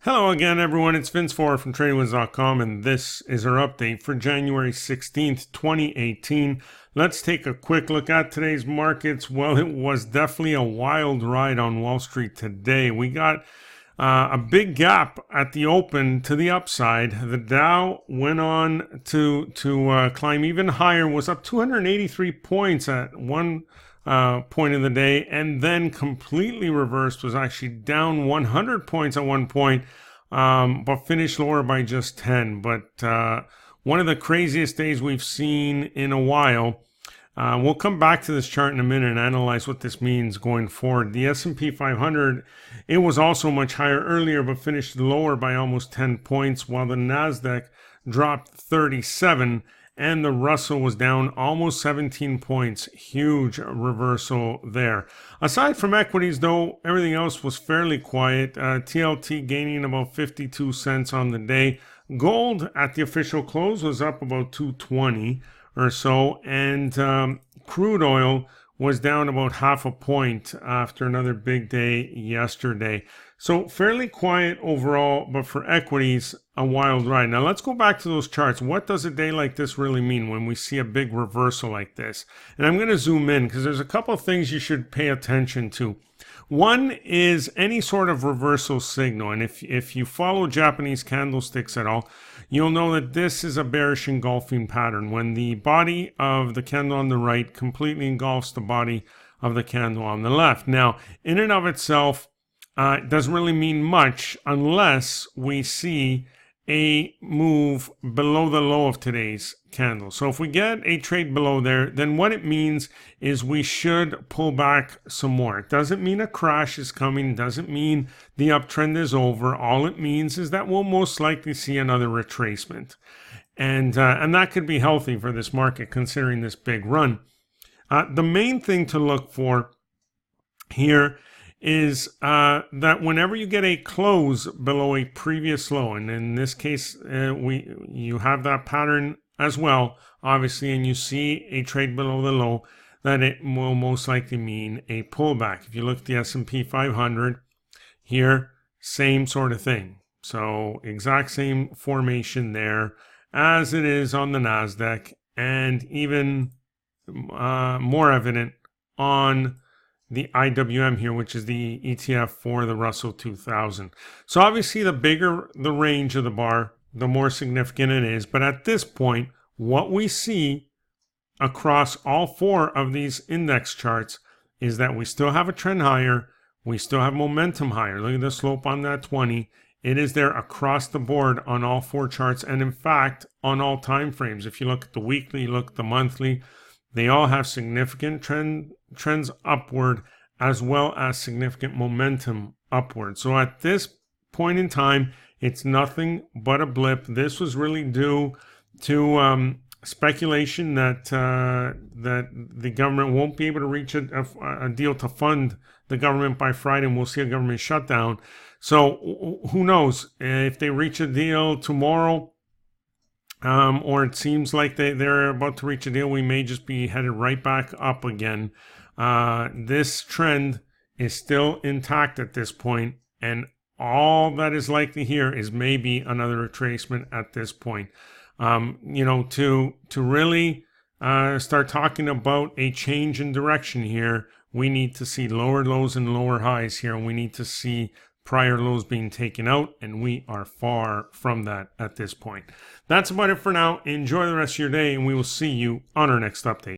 Hello again, everyone. It's Vince Four from TradingWinds.com, and this is our update for January 16th, 2018. Let's take a quick look at today's markets. Well, it was definitely a wild ride on Wall Street today. We got a big gap at the open to the upside. The Dow went on to climb even higher, was up 283 points at one point of the day, and then completely reversed, was actually down 100 points at one point, but finished lower by just 10. But one of the craziest days we've seen in a while. We'll come back to this chart in a minute and analyze what this means going forward. The S&P 500, it was also much higher earlier, but finished lower by almost 10 points, while the Nasdaq dropped 37, and the Russell was down almost 17 points. Huge reversal there. Aside from equities, though, everything else was fairly quiet. TLT gaining about 52 cents on the day. Gold at the official close was up about 220 or so, and crude oil was down about half a point after another big day yesterday. So fairly quiet overall, but for equities, a wild ride. Now let's go back to those charts. What does a day like this really mean when we see a big reversal like this? And I'm going to zoom in because there's a couple of things you should pay attention to. One is any sort of reversal signal. And if you follow Japanese candlesticks at all, you'll know that this is a bearish engulfing pattern. When the body of the candle on the right completely engulfs the body of the candle on the left. Now, in and of itself, it doesn't really mean much unless we see a move below the low of today's candle. So if we get a trade below there, then what it means is we should pull back some more. It doesn't mean a crash is coming. It doesn't mean the uptrend is over. All it means is that we'll most likely see another retracement. And that could be healthy for this market considering this big run. The main thing to look for here is that whenever you get a close below a previous low, and in this case, you have that pattern as well, obviously, and you see a trade below the low, that it will most likely mean a pullback. If you look at the S&P 500 here, same sort of thing. So exact same formation there as it is on the Nasdaq, and even more evident on the IWM here, which is the ETF for the Russell 2000. So obviously the bigger the range of the bar, the more significant it is. But at this point, what we see across all four of these index charts is that we still have a trend higher. We still have momentum higher. Look at the slope on that 20. It is there across the board on all four charts. And in fact, on all time frames. If you look at the weekly, you look at the monthly, they all have significant trends upward as well as significant momentum upward. So at this point in time, it's nothing but a blip. This was really due to speculation that that the government won't be able to reach a deal to fund the government by Friday, and we'll see a government shutdown. So who knows if they reach a deal tomorrow? Or it seems like they're about to reach a deal, we may just be headed right back up again. This trend is still intact at this point, and all that is likely here is maybe another retracement at this point. To really start talking about a change in direction here, we need to see lower lows and lower highs here, and we need to see prior lows being taken out, and we are far from that at this point. That's about it for now. Enjoy the rest of your day, and we will see you on our next update.